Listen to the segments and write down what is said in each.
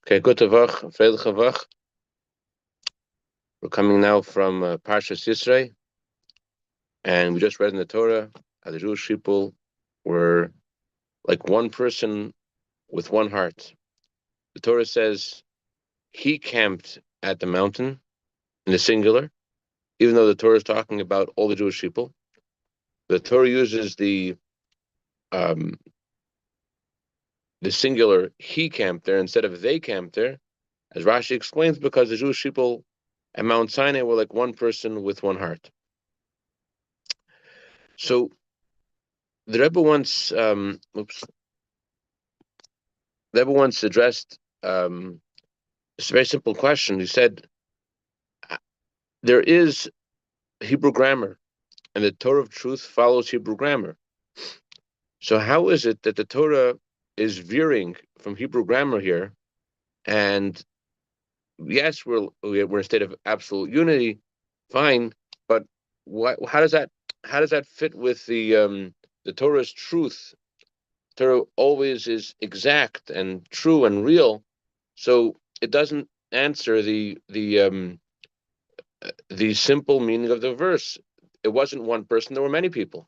Okay, good Tavach, Freilich Havach. We're coming now from Parshas Yisrei, and we just read in the Torah how the Jewish people were like one person with one heart. The Torah says he camped at the mountain in the singular, even though the Torah is talking about all the Jewish people. The Torah uses um, the singular he camped there instead of they camped there, as Rashi explains, because the Jewish people at Mount Sinai were like one person with one heart. So the Rebbe once, addressed a very simple question. He said, there is Hebrew grammar, and the Torah of truth follows Hebrew grammar. So how is it that the Torah is veering from Hebrew grammar here? And yes, we're in a state of absolute unity, fine, but how does that fit with the Torah's truth? Torah always is exact and true and real, so it doesn't answer the simple meaning of the verse. It wasn't one person; there were many people.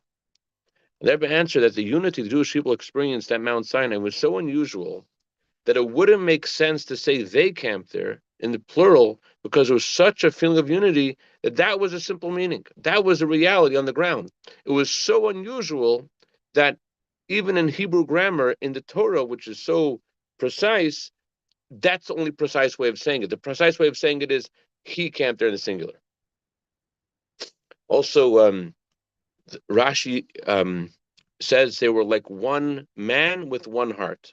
And their answer that the unity the Jewish people experienced at Mount Sinai was so unusual that it wouldn't make sense to say they camped there in the plural, because there was such a feeling of unity that was a simple meaning. That was a reality on the ground. It was so unusual that even in Hebrew grammar, in the Torah, which is so precise, that's the only precise way of saying it. The precise way of saying it is he camped there in the singular. Also, Rashi says they were like one man with one heart.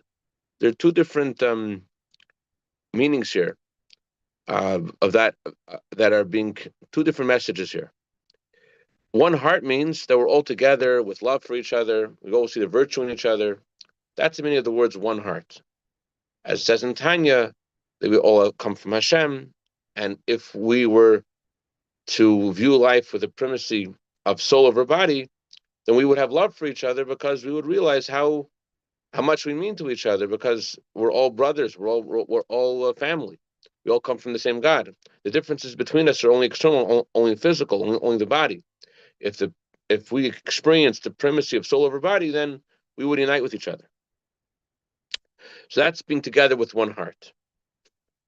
There are two different meanings here of that are being two different messages here. One heart means that we're all together with love for each other. We all see the virtue in each other. That's the meaning of the words one heart. As it says in Tanya, that we all come from Hashem, and if we were to view life with the primacy of soul over body, then we would have love for each other, because we would realize how much we mean to each other, because we're all brothers, we're all family. We all come from the same God. The differences between us are only external, only physical, only the body. If we experience the primacy of soul over body, then we would unite with each other. So that's being together with one heart.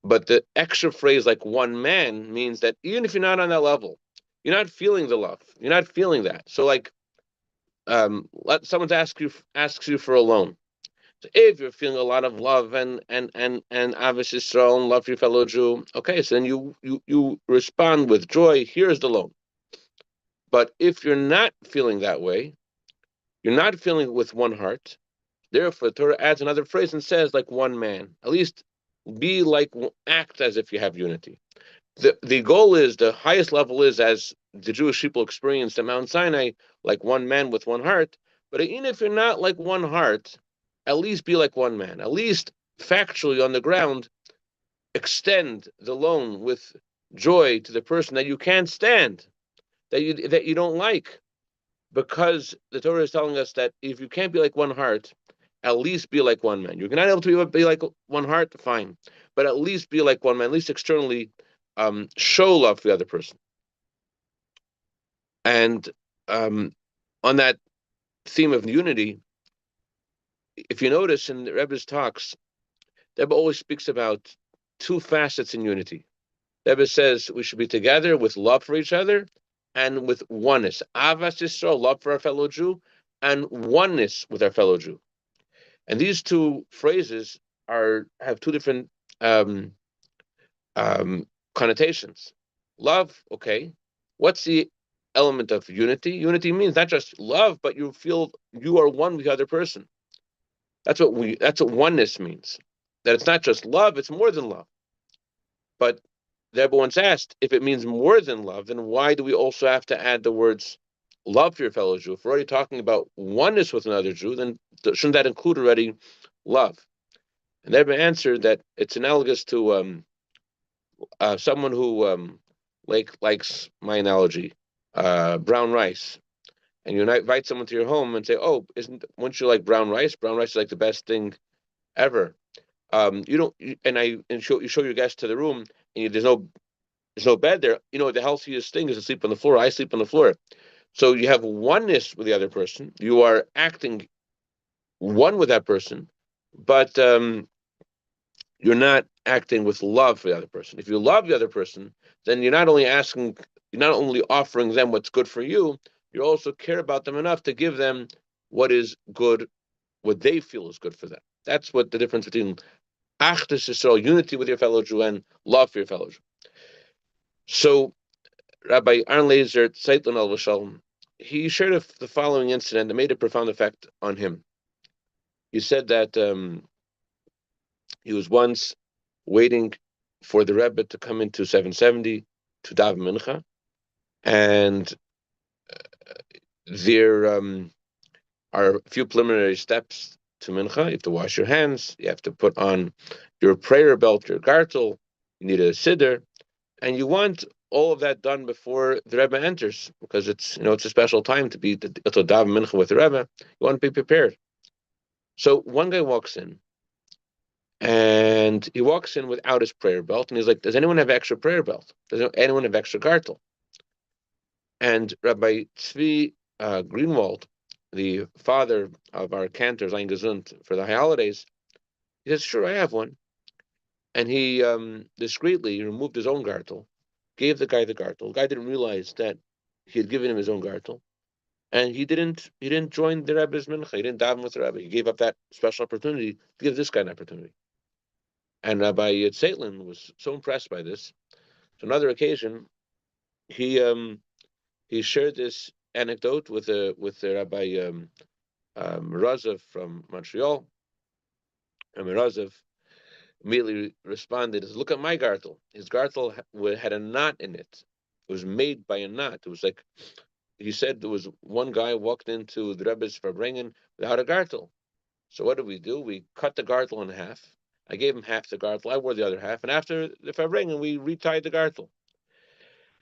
But the extra phrase, like one man, means that even if you're not on that level, you're not feeling the love. You're not feeling that. So, like, someone asks you for a loan. So if you're feeling a lot of love and Ahavas Yisrael and love for your fellow Jew, okay, so then you respond with joy. Here's the loan. But if you're not feeling that way, you're not feeling it with one heart. Therefore, the Torah adds another phrase and says, like one man. At least act as if you have unity. The goal is, the highest level is, as the Jewish people experienced at Mount Sinai, like one man with one heart. But even if you're not like one heart, at least be like one man. At least factually on the ground, extend the loan with joy to the person that you can't stand, that you don't like, because the Torah is telling us that if you can't be like one heart, at least be like one man. You're not able to be like one heart, fine, but at least be like one man. At least externally, show love for the other person. And on that theme of unity, if you notice in the Rebbe's talks, the Rebbe always speaks about two facets in unity. The Rebbe says we should be together with love for each other and with oneness. Ahavas Yisrael, love for our fellow Jew, and oneness with our fellow Jew. And these two phrases have two different um, connotations. Love, okay. What's the element of unity? Unity means not just love, but you feel you are one with the other person. That's what oneness means. That it's not just love, it's more than love. But everyone's asked, if it means more than love, then why do we also have to add the words love for your fellow Jew? If we're already talking about oneness with another Jew, then shouldn't that include already love? And they've answered that it's analogous to someone who likes my analogy, brown rice. And you invite someone to your home and say, "Oh, wouldn't you like brown rice? Brown rice is like the best thing ever." You don't, you show your guest to the room, and there's no bed there. The healthiest thing is to sleep on the floor. I sleep on the floor. So you have oneness with the other person. You are acting one with that person, but you're not acting with love for the other person. If you love the other person, then you're not only offering them what's good for you, you also care about them enough to give them what is good, what they feel is good for them. That's what the difference between Achdus Yisrael, unity with your fellow Jew, and love for your fellow Jew. So Rabbi Aaron Lazer Zeitlin al Vashalom, he shared the following incident that made a profound effect on him. He said that he was once waiting for the Rebbe to come into 770 to daven mincha, and there are a few preliminary steps to mincha. You have to wash your hands. You have to put on your prayer belt, your gartel. You need a siddur, and you want all of that done before the Rebbe enters, because it's a special time to daven mincha with the Rebbe. You want to be prepared. So one guy walks in, and he walks in without his prayer belt, and he's like, "Does anyone have extra prayer belt? Does anyone have extra gartel?" And Rabbi Tzvi Greenwald, the father of our cantor Zayin Gesund for the high holidays, he says, "Sure, I have one." And he discreetly removed his own gartel, gave the guy the gartel. The guy didn't realize that he had given him his own gartel, and he didn't join the Rebbe's mincha. He didn't daven with the Rebbe. He gave up that special opportunity to give this guy an opportunity. And Rabbi Yitzhak was so impressed by this. So another occasion, he he shared this anecdote with the Rabbi Merazov from Montreal. And Merazov immediately responded, "Look at my gartel. His gartel had a knot in it. It was made by a knot. It was like," he said, there was one guy walked into the Rebbe's Farbrengen without a gartel. So what did we do? We cut the gartel in half. I gave him half the gartel. I wore the other half. And after the Farbrengen, we retied the gartel.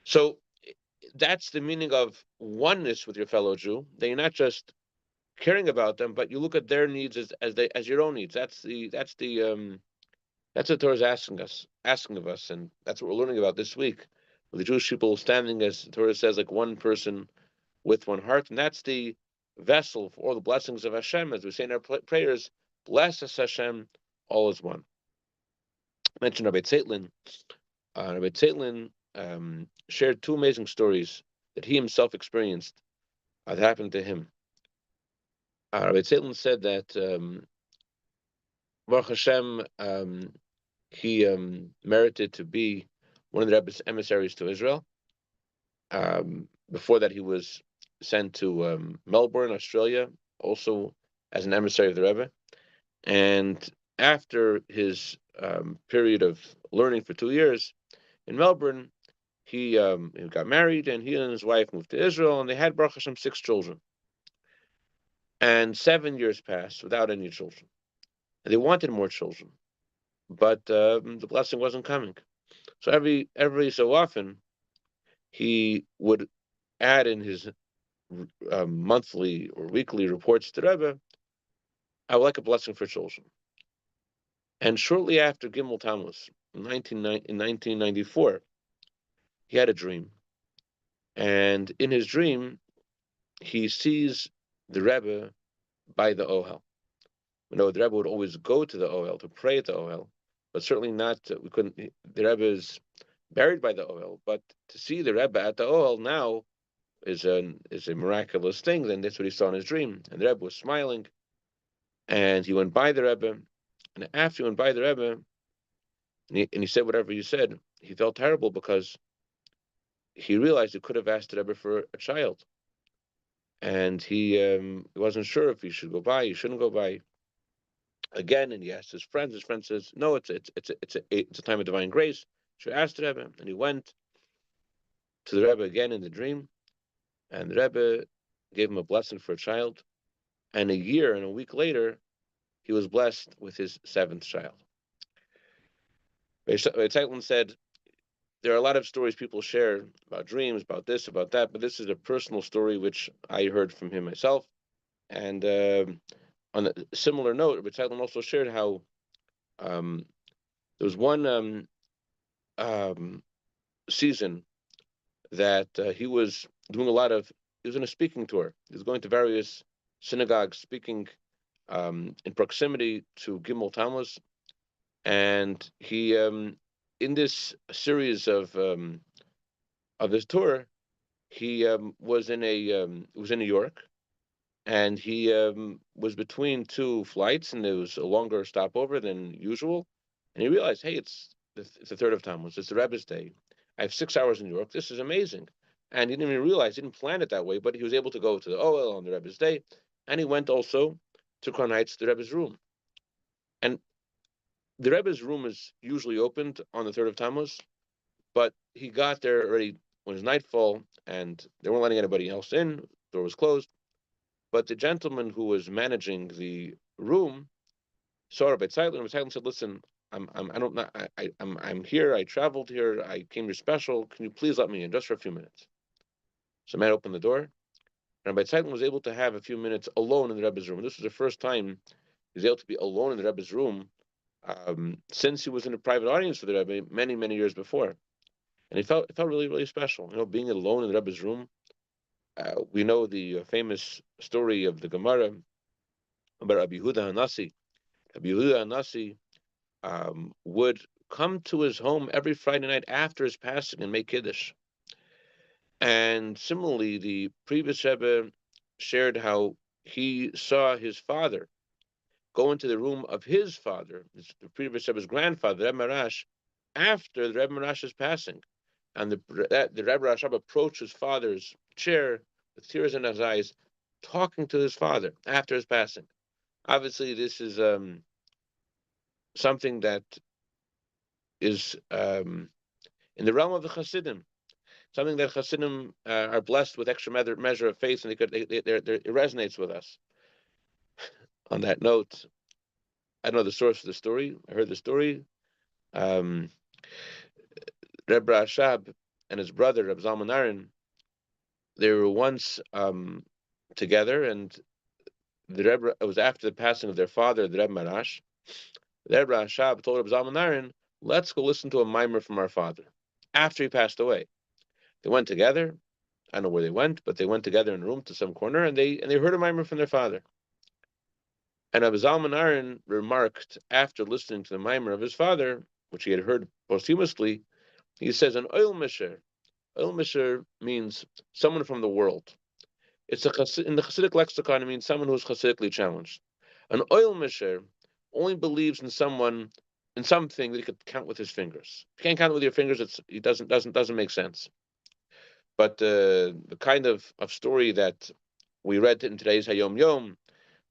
So that's the meaning of oneness with your fellow Jew. That you're not just caring about them, but you look at their needs as your own needs. That's what Torah is asking of us, and that's what we're learning about this week. With the Jewish people standing, as the Torah says, like one person with one heart, and that's the vessel for all the blessings of Hashem, as we say in our prayers. Bless us, Hashem, all is one. I mentioned Rabbi Zeitlin. Rabbi Zeitlin shared two amazing stories that he himself experienced that happened to him. Rabbi Zeitlin said that Baruch Hashem, he merited to be one of the Rebbe's emissaries to Israel. Before that, he was sent to Melbourne, Australia, also as an emissary of the Rebbe. And after his period of learning for 2 years in Melbourne, he got married, and he and his wife moved to Israel, and they had Baruch Hashem 6 children. And 7 years passed without any children. And they wanted more children, but the blessing wasn't coming. So every so often, he would add in his monthly or weekly reports to the Rebbe, "I would like a blessing for children." And shortly after Gimel Tammuz, in 1994, he had a dream. And in his dream, he sees the Rebbe by the Ohel. The Rebbe would always go to the Ohel to pray at the Ohel, but certainly not. We couldn't. The Rebbe is buried by the Ohel, but to see the Rebbe at the Ohel now is a miraculous thing. And that's what he saw in his dream. And the Rebbe was smiling, and he went by the Rebbe. And after he went by the Rebbe, and he said whatever he said, he felt terrible because he realized he could have asked the Rebbe for a child, and he wasn't sure if he should go by, he shouldn't go by again. And he asked his friends. His friend says, "No, it's a time of divine grace. You should ask the Rebbe." And he went to the Rebbe again in the dream, and the Rebbe gave him a blessing for a child. And a year and a week later, he was blessed with his seventh child. Zeitlin said, there are a lot of stories people share about dreams, about this, about that, but this is a personal story which I heard from him myself. And on a similar note, Zeitlin also shared how Um, there was one um, season that he was doing a lot of. He was on a speaking tour. He was going to various synagogues, speaking in proximity to Gimel Tammuz, and he, in this series of this tour, he was in New York, and he was between two flights, and there was a longer stopover than usual. And he realized, hey, it's the third of Tammuz, it's the Rebbe's day. I have 6 hours in New York. This is amazing. And he didn't even realize, he didn't plan it that way, but he was able to go to the OL on the Rebbe's day, and he went also to Crown Heights, the Rebbe's room. And the Rebbe's room is usually opened on the third of Tammuz, but he got there already when it was nightfall, and they weren't letting anybody else in. The door was closed. But the gentleman who was managing the room saw Rabbi Tzeitlin. Rabbi Tzeitlin said, "Listen, I don't know, I'm here. I traveled here. I came here special. Can you please let me in just for a few minutes?" So the man opened the door. And Rabbi Tzeitlin was able to have a few minutes alone in the Rebbe's room. This was the first time he was able to be alone in the Rebbe's room since he was in a private audience for the Rebbe many years before. And it felt really special. You know, being alone in the Rebbe's room. We know the famous story of the Gemara about Rabbi Yehuda Hanasi. Rabbi Yehuda Hanasi would come to his home every Friday night after his passing and make Kiddush. And similarly, the previous Rebbe shared how he saw his father go into the room of his father, the previous Rebbe's grandfather, Rebbe Marash, after the Rebbe Marash's passing. And the Rebbe Rashab approached his father's chair with tears in his eyes, talking to his father after his passing. Obviously, this is something that is in the realm of the Hasidim, something that Hasidim are blessed with extra measure of faith, and it resonates with us. On that note, I don't know the source of the story. I heard the story. Um, Reb Rashab and his brother Reb Zalman Aaron, they were once together, and the Rebbe, it was after the passing of their father, the Reb Marash. The Reb Rashab told Reb Zalman Aaron, "Let's go listen to a mimer from our father." After he passed away, they went together. I don't know where they went, but they went together in a room to some corner, and they heard a mimer from their father. And Rabbi Zalman Aaron remarked after listening to the mimer of his father, which he had heard posthumously, he says, "An oil misher." Oil misher means someone from the world. In the Hasidic lexicon, it means someone who's Hasidically challenged. An oil misher only believes in someone, in something that he could count with his fingers. If you can't count it with your fingers, it doesn't make sense. But the kind of story that we read in today's Hayom Yom,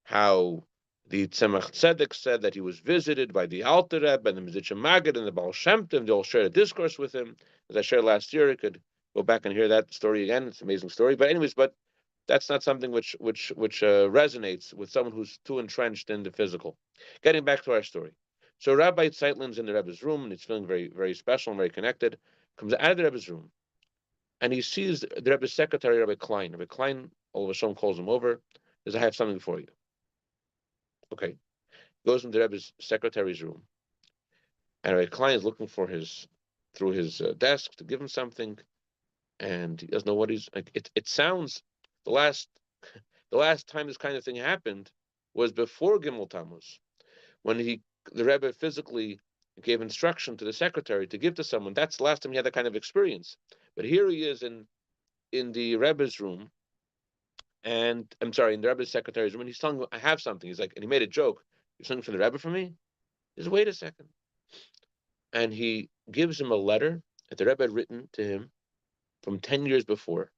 how the Tzemach Tzedek said that he was visited by the Alter Rebbe and the Mizitcha Maggid and the Baal Shem Tov. They all shared a discourse with him. As I shared last year, you could go back and hear that story again. It's an amazing story. But anyways, that's not something which resonates with someone who's too entrenched in the physical. Getting back to our story. So Rabbi Zeitlin's in the Rebbe's room, and he's feeling very special and very connected. Comes out of the Rebbe's room, and he sees the Rebbe's secretary, Rabbi Klein. Rabbi Klein, all of a sudden, calls him over. Says, "I have something for you." Okay. Goes into the Rebbe's secretary's room, and Rabbi Klein is looking for his through his desk to give him something, and he doesn't know what he's like. It sounds the last the last time this kind of thing happened was before Gimel Tammuz, when the Rebbe physically gave instruction to the secretary to give to someone. That's the last time he had that kind of experience. But here he is in the Rebbe's room, and I'm sorry, in the Rebbe's secretary's room, and he's telling him, "I have something." He's like, and he made a joke. "You're something from the Rebbe for me?" He says, "Wait a second." And he gives him a letter that the Rebbe had written to him from 10 years before.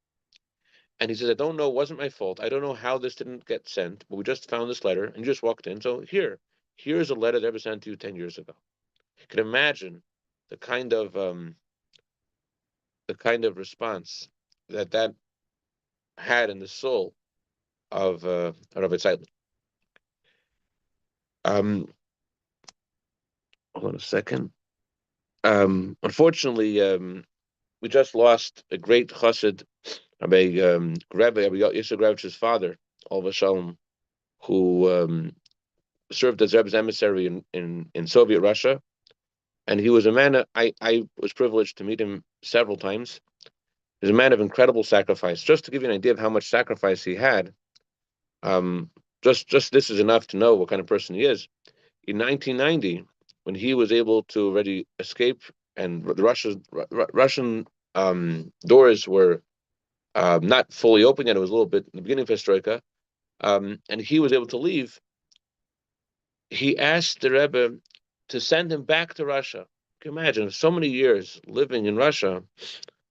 And he says, "I don't know, it wasn't my fault. I don't know how this didn't get sent, but we just found this letter and you just walked in. So here's a letter that Rebbe sent to you 10 years ago." You can imagine the kind of response that had in the soul of Rabbi Tzeitlin. Um, Hold on a second. Unfortunately, we just lost a great chassid, Rabbi Yisrael Gravich's father, Alva Shalom, who served as Rebbe's emissary in Soviet Russia, and he was a man. I was privileged to meet him several times. He's a man of incredible sacrifice. Just to give you an idea of how much sacrifice he had, um, just this is enough to know what kind of person he is. In 1990, when he was able to already escape, and the Russian doors were not fully open yet. It was a little bit in the beginning of Perestroika, and he was able to leave. He asked the Rebbe to send him back to Russia. Can you imagine so many years living in Russia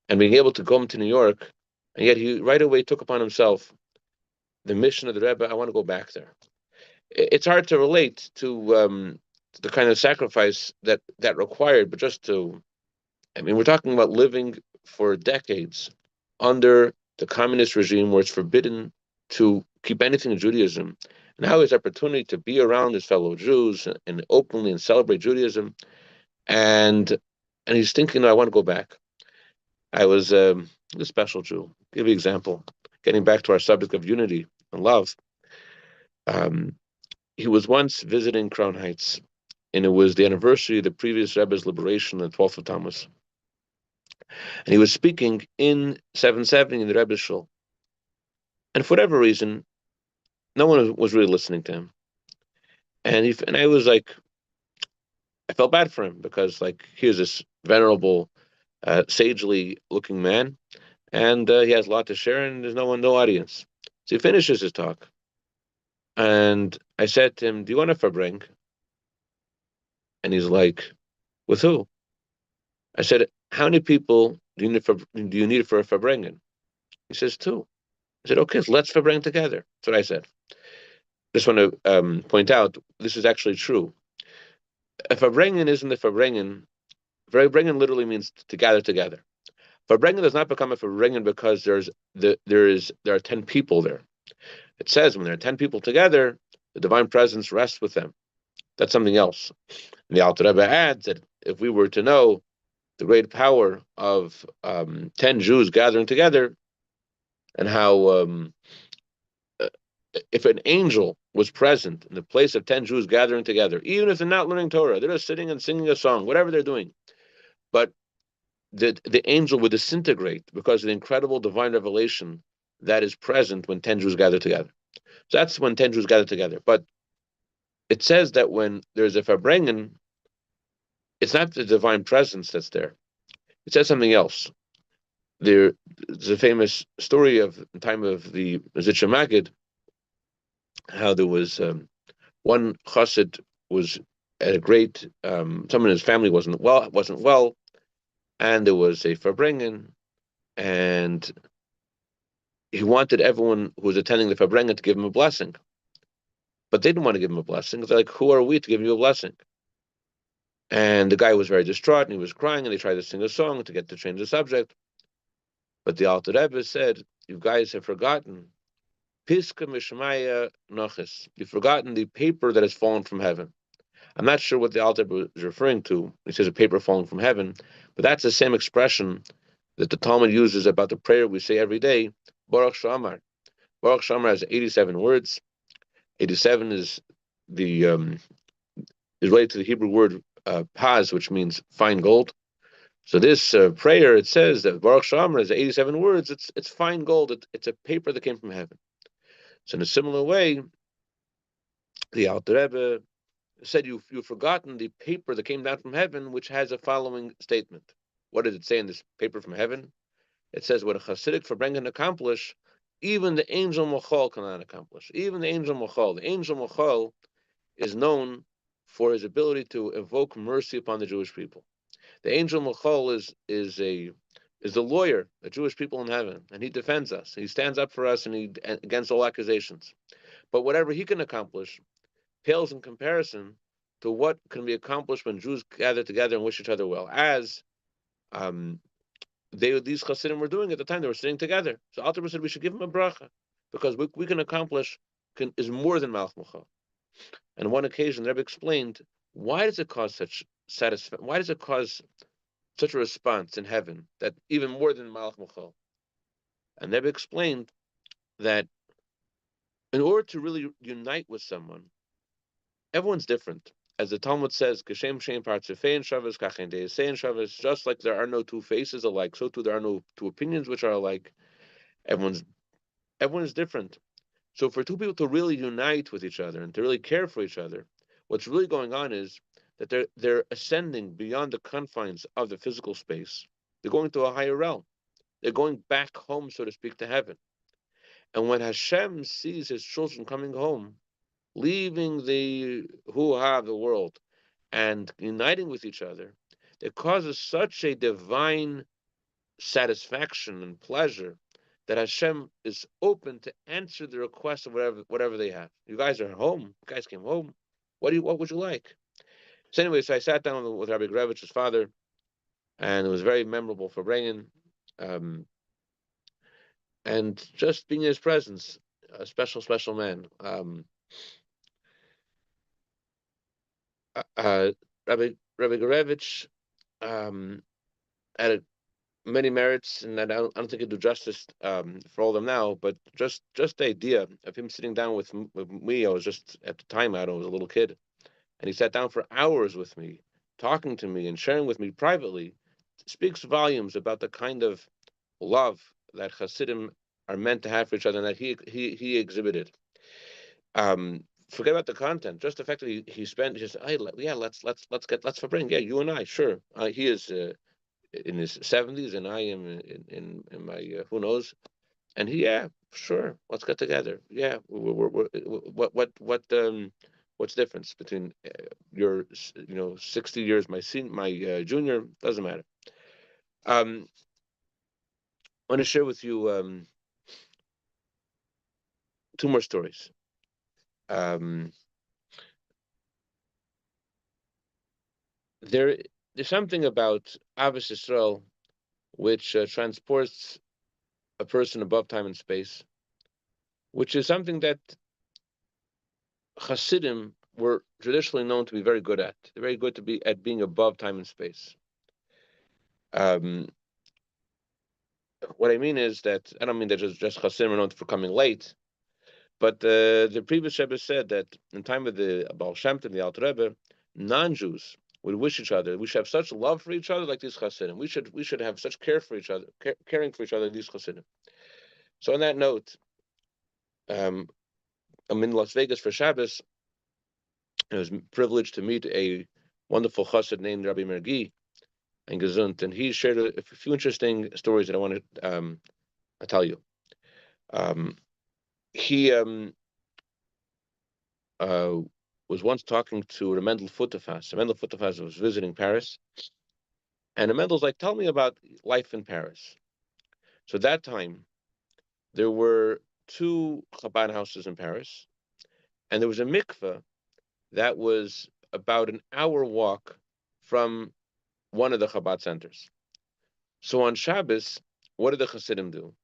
and being able to come to New York, and yet he right away took upon himself the mission of the Rebbe. I want to go back there. It's hard to relate to the kind of sacrifice that required, but just to, I mean, we're talking about living for decades under the communist regime where it's forbidden to keep anything in Judaism. Now his opportunity to be around his fellow Jews and openly and celebrate Judaism, and and he's thinking, no, I want to go back. I was a special Jew. Give you an example. Getting back to our subject of unity and love. Um, he was once visiting Crown Heights, and it was the anniversary of the previous Rebbe's liberation on the 12th of Tammuz. And he was speaking in 770 in the Rebbe's shul. And for whatever reason, no one was really listening to him. And I was like, I felt bad for him because like here's this venerable, sagely looking man, and he has a lot to share, and there's no audience. So he finishes his talk, and I said to him, "Do you want a fabring?" And he's like, "With who?" I said, "How many people do you need for a fabringen?" He says, "Two." I said, "Okay, so let's fabring together." That's what I said. Just want to point out this is actually true. A fabringen isn't a fabringen. Fabringen literally means to gather together. Farbrengen does not become a Farbrengen because there are 10 people there. It says when there are 10 people together, the divine presence rests with them. That's something else. And the Alter Rebbe adds that if we were to know the great power of 10 Jews gathering together, and how uh, if an angel was present in the place of 10 Jews gathering together, even if they're not learning Torah, they're just sitting and singing a song, whatever they're doing, but the angel would disintegrate because of the incredible divine revelation that is present when 10 Jews gather together. So that's when 10 Jews gather together. But it says that when there's a Farbrengen, it's not the divine presence that's there. It says something else. There's a famous story of the time of the Zitcha Magid, how there was one chassid was at a great, someone in his family wasn't well, and there was a Farbrengen, and he wanted everyone who was attending the Farbrengen to give him a blessing. But they didn't want to give him a blessing. They're like, who are we to give you a blessing? And the guy was very distraught and he was crying, and they tried to sing a song to get to change the subject. But the Alter Rebbe said, you guys have forgotten Piska Mishmaya Noches. You've forgotten the paper that has fallen from heaven. I'm not sure what the Alter Rebbe is referring to. He says a paper falling from heaven, but that's the same expression that the Talmud uses about the prayer we say every day, Baruch Shamar. Baruch Shamar has 87 words. 87 is the is related to the Hebrew word paz, which means fine gold. So this prayer, it says that Baruch Shamar is 87 words. It's fine gold. It's a paper that came from heaven. So in a similar way, the Alter Rebbe said you've forgotten the paper that came down from heaven, which has a following statement. What does it say in this paper from heaven? It says what a Hasidic Farbrengen can accomplish, even the angel Mochol cannot accomplish. Even the angel Mochol is known for his ability to evoke mercy upon the Jewish people. The angel Michal is the lawyer, the Jewish people in heaven, and he defends us. He stands up for us, and he against all accusations. But whatever he can accomplish pales in comparison to what can be accomplished when Jews gather together and wish each other well. As um, these Hasidim were doing at the time, they were sitting together. So Alter Rebbe said we should give him a bracha because we can accomplish is more than Malch Michal. And on one occasion, the Rebbe explained why does it cause such satisfaction? Why does it cause such a response in heaven that even more than Malach Michal? And the Rebbe explained that in order to really unite with someone, everyone's different. As the Talmud says, "Geshem shein partzufein shabbos kachen deyasein shabbos." Just like there are no two faces alike, so too there are no two opinions which are alike. Everyone's everyone is different. So for two people to really unite with each other and to really care for each other, what's really going on is that they're ascending beyond the confines of the physical space. They're going to a higher realm. They're going back home, so to speak, to heaven. And when Hashem sees his children coming home, leaving the hoo-ha of the world and uniting with each other, it causes such a divine satisfaction and pleasure that Hashem is open to answer the request of whatever they have. You guys are home. You guys came home. What would you like? So anyway, so I sat down with Rabbi Grevich's father, and it was very memorable for Brian. Um, and just being in his presence, a special, special man. Uh, Rabbi Gorevich um, had many merits, and I don't think I do justice for all of them now. But just the idea of him sitting down with me, I was just at the time I was a little kid, and he sat down for hours with me, talking to me and sharing with me privately, speaks volumes about the kind of love that Hasidim are meant to have for each other, and that he exhibited. Forget about the content. Just the fact that he spent. He said, "Hey, yeah, let's bring. Yeah, you and I, sure." He is in his 70s, and I am in my who knows. And he, yeah, sure, let's get together. Yeah, what's the difference between your 60 years, my junior, doesn't matter. I want to share with you two more stories. Um, there, there's something about Ahavas Yisrael which transports a person above time and space, which is something that Hasidim were traditionally known to be very good at. They're very good to be at being above time and space. Um, what I mean is that I don't mean that just Hasidim are known for coming late, but the previous Rebbe said that in time of the Baal Shem Tov and the Alter Rebbe, non-Jews would wish each other. We should have such love for each other like these Hasidim. We should have such care for each other, caring for each other like these Hasidim. So on that note, um, I'm in Las Vegas for Shabbos. I was privileged to meet a wonderful chassid named Rabbi Mergi and Gesund, and he shared a few interesting stories that I want to tell you. Um, he uh, was once talking to Mendel Futterfass. Mendel Futterfass was visiting Paris, and Mendel's like, "Tell me about life in Paris." So at that time, there were two Chabad houses in Paris, and there was a mikveh that was about an hour walk from one of the Chabad centers. So on Shabbos, what did the Hasidim do?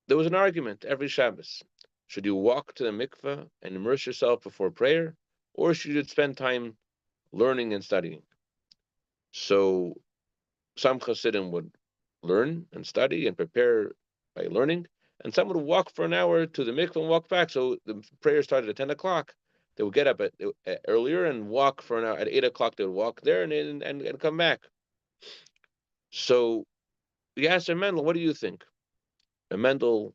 There was an argument every Shabbos. Should you walk to the mikveh and immerse yourself before prayer, or should you spend time learning and studying? So some Hasidim would learn and study and prepare by learning, and some would walk for an hour to the mikveh and walk back. So the prayer started at 10 o'clock. They would get up earlier and walk for an hour. At 8 o'clock, they would walk there and come back. So we asked Mendel, what do you think? And Mendel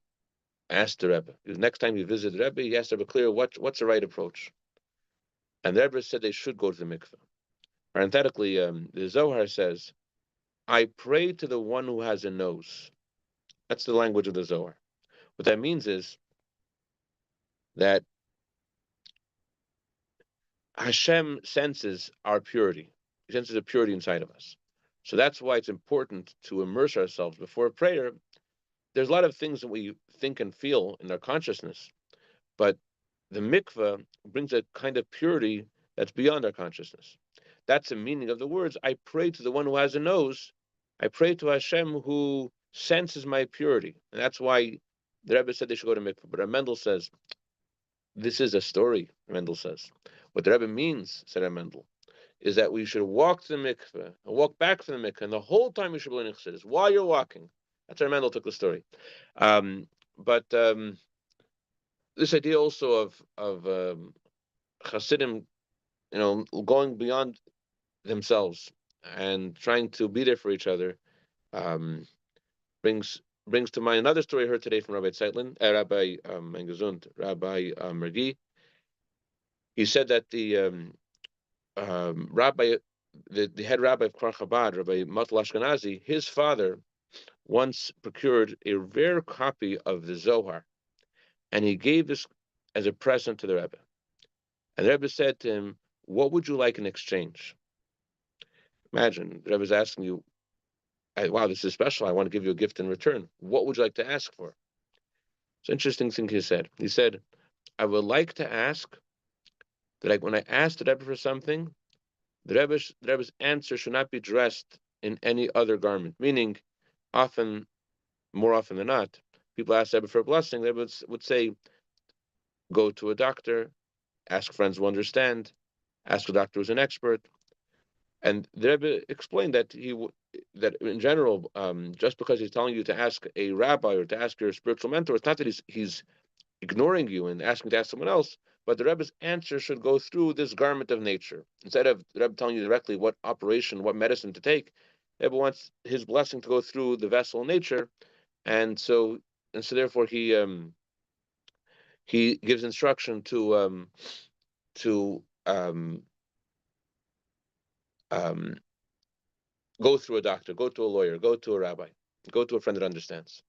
asked the Rebbe. Next time he visited the Rebbe, he asked the Rebbe clear what's the right approach. And the Rebbe said they should go to the mikveh. Parenthetically, the Zohar says, I pray to the one who has a nose. That's the language of the Zohar. What that means is that Hashem senses our purity. He senses a purity inside of us. So that's why it's important to immerse ourselves before prayer. There's a lot of things that we think and feel in our consciousness, but the mikveh brings a kind of purity that's beyond our consciousness. That's the meaning of the words. I pray to the one who has a nose. I pray to Hashem who senses my purity. And that's why the Rebbe said they should go to mikveh. But Mendel says, this is a story, Mendel says. What the Rebbe means, said Mendel, is that we should walk to the mikveh and walk back from the mikveh, and the whole time we should be learning chassidus while you're walking. That's how Mendel took the story. But this idea also of Hasidim, going beyond themselves and trying to be there for each other, um, brings to mind another story I heard today from Rabbi Zeitlin, Rabbi Mengezund, Rabbi Mergi. He said that rabbi, the head rabbi of Kfar Chabad, Rabbi Matal Ashkenazi, his father once procured a rare copy of the Zohar, and he gave this as a present to the Rebbe. And the Rebbe said to him, "What would you like in exchange?" Imagine the Rebbe is asking you, "Wow, this is special. I want to give you a gift in return. What would you like to ask for?" It's an interesting thing he said. He said, "I would like to ask that when I ask the Rebbe for something, the Rebbe's answer should not be dressed in any other garment." Meaning, often, more often than not, people ask the Rebbe for a blessing. The Rebbe would say, "Go to a doctor, ask friends who understand, ask a doctor who's an expert." And the Rebbe explained that that in general, just because he's telling you to ask a rabbi or to ask your spiritual mentor, it's not that he's ignoring you and asking to ask someone else, but the Rebbe's answer should go through this garment of nature. Instead of the Rebbe telling you directly what operation, what medicine to take, the Rebbe wants his blessing to go through the vessel nature, and so therefore he gives instruction to um, go through a doctor, go to a lawyer, go to a rabbi, go to a friend that understands.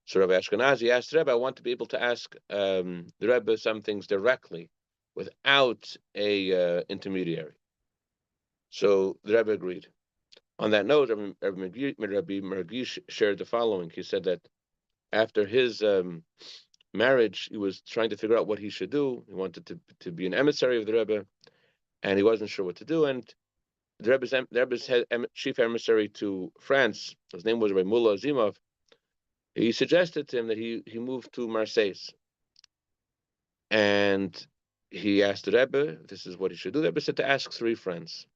So Rabbi Ashkenazi asked the Rebbe, "I want to be able to ask the Rebbe some things directly, without a intermediary." So the Rebbe agreed. On that note, Rabbi Mergi shared the following. He said that after his marriage, he was trying to figure out what he should do. He wanted to be an emissary of the Rebbe, and he wasn't sure what to do. And the Rebbe's chief emissary to France, his name was Rabbi Mullah Azimov. He suggested to him that he move to Marseille, and he asked the Rebbe, this is what he should do. The Rebbe said to ask three friends,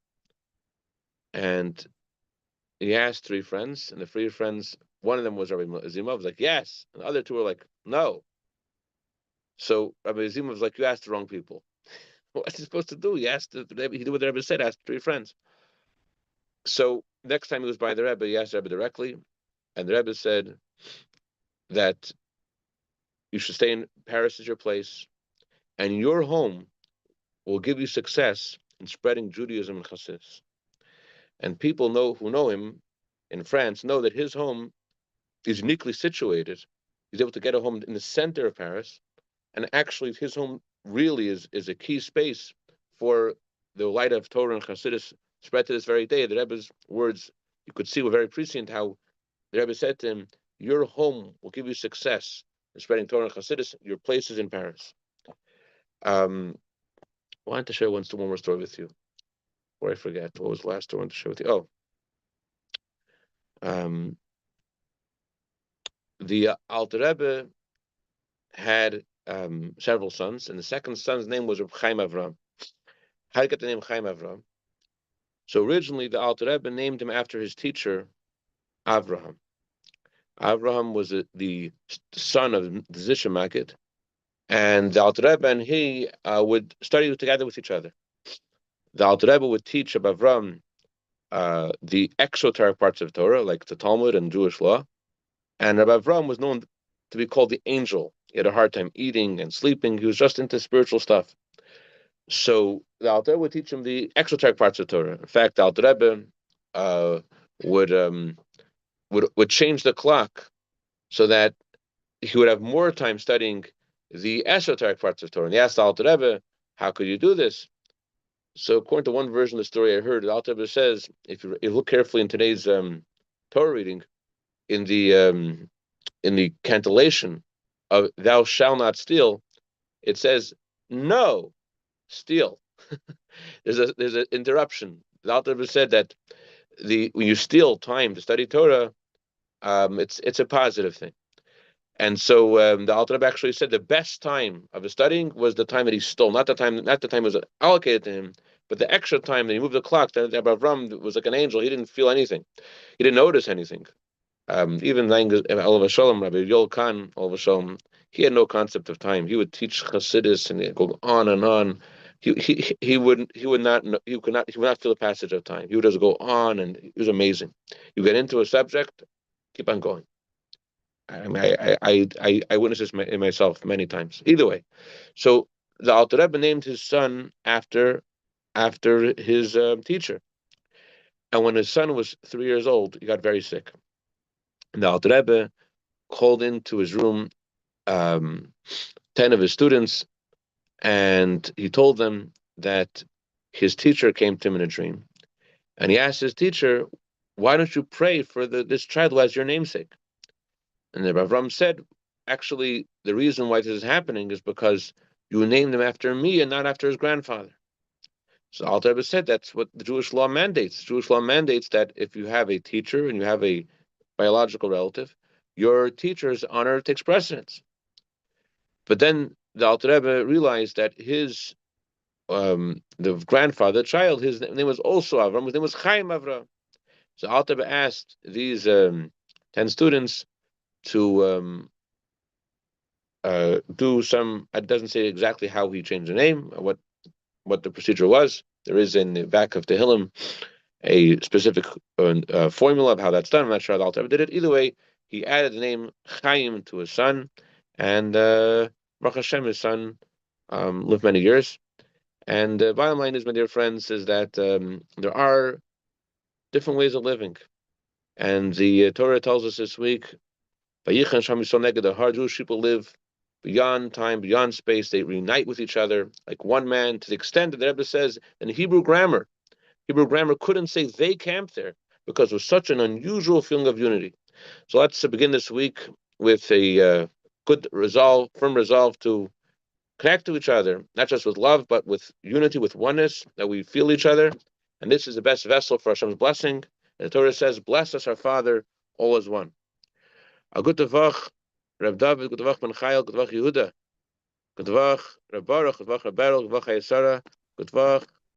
and he asked three friends, and the three friends, one of them was Rabbi Azimov, was like, yes, and the other two were like, no. So Rabbi Azimov was like, you asked the wrong people. What's he supposed to do? He asked the Rebbe, he did what the Rebbe said, asked three friends. So next time he was by the Rebbe, he asked the Rebbe directly, and the Rebbe said that you should stay in Paris as your place, and your home will give you success in spreading Judaism and Chassidus. And people who know him in France know that his home is uniquely situated. He's able to get a home in the center of Paris, and actually his home really is a key space for the light of Torah and Chassidus spread to this very day. The Rebbe's words, you could see, were very prescient. How the Rebbe said to him, "Your home will give you success in spreading Torah and Chassidus. Your place is in Paris." I wanted to share one more story with you before I forget. What was the last story I wanted to share with you? Um, the Alter Rebbe had several sons, and the second son's name was Reb Chaim Avram. How did he get the name Chaim Avram? So originally, the Alter Rebbe named him after his teacher, Avraham. Avraham was the son of the Zisha, and the Alter Rebbe and he would study together with each other. The Alter Rebbe would teach Reb Avram the exoteric parts of Torah, like the Talmud and Jewish law. And Rabbi Avram was known to be called the angel. He had a hard time eating and sleeping. He was just into spiritual stuff. So the Alter Rebbe would teach him the exoteric parts of Torah. In fact, the Alter Rebbe uh, would change the clock so that he would have more time studying the esoteric parts of Torah. And he asked the Alter Rebbe, "How could you do this?" So according to one version of the story I heard, the Alter Rebbe says, if you look carefully in today's Torah reading, in the cantillation of "Thou shalt not steal," it says, "No, steal." There's an interruption. The Alter Rebbe said that when you steal time to study Torah, it's a positive thing. And so the Alter Rebbe actually said the best time of his studying was the time that he stole, not the time that was allocated to him, but the extra time that he moved the clock. That Avram was like an angel. He didn't feel anything. He didn't notice anything. Even Olav Shalom, Rabbi Yol Khan, Olav Shalom, he had no concept of time. He would teach Chassidus and he'd go on and on. he would not feel the passage of time. He would just go on, and it was amazing. You get into a subject, keep on going. I mean, I witnessed this in myself many times. Either way, so the Alter Rebbe named his son after his teacher, and when his son was 3 years old, he got very sick. And the Alter Rebbe called into his room um, 10 of his students, and he told them that his teacher came to him in a dream, and he asked his teacher, "Why don't you pray for this child who has your namesake?" And the Rav Ram said, "Actually, the reason why this is happening is because you named him after me and not after his grandfather." So Alter Rebbe said that's what the Jewish law mandates. Jewish law mandates that if you have a teacher and you have a biological relative, your teacher's honor takes precedence. But then the Alter Rebbe realized that the grandfather, the child, his name was also Avram. His name was Chaim Avram. So Alter Rebbe asked these 10 students to do some. It doesn't say exactly how he changed the name, what the procedure was. There is in the back of Tehillim a specific formula of how that's done. I'm not sure how the Alter Rebbe did it. Either way, he added the name Chaim to his son, and Baruch Hashem, his son, lived many years. And bottom line is, my dear friends, is that there are different ways of living. And the Torah tells us this week, "Vayichan Sham Yisrael Neged," the hard Jewish people live beyond time, beyond space. They reunite with each other like one man, to the extent that the Rebbe says in Hebrew grammar couldn't say they camped there because it was such an unusual feeling of unity. So let's begin this week with a good resolve, firm resolve to connect to each other, not just with love, but with unity, with oneness, that we feel each other. And this is the best vessel for Hashem's blessing. And the Torah says, "Bless us, our Father, all as one." A good tavach, Reb David, good tavach Ben Chayil, good tavach Yehuda, good tavach Reb Baruch, good tavach Reb Beryl, good tavach Hayesara, good tavach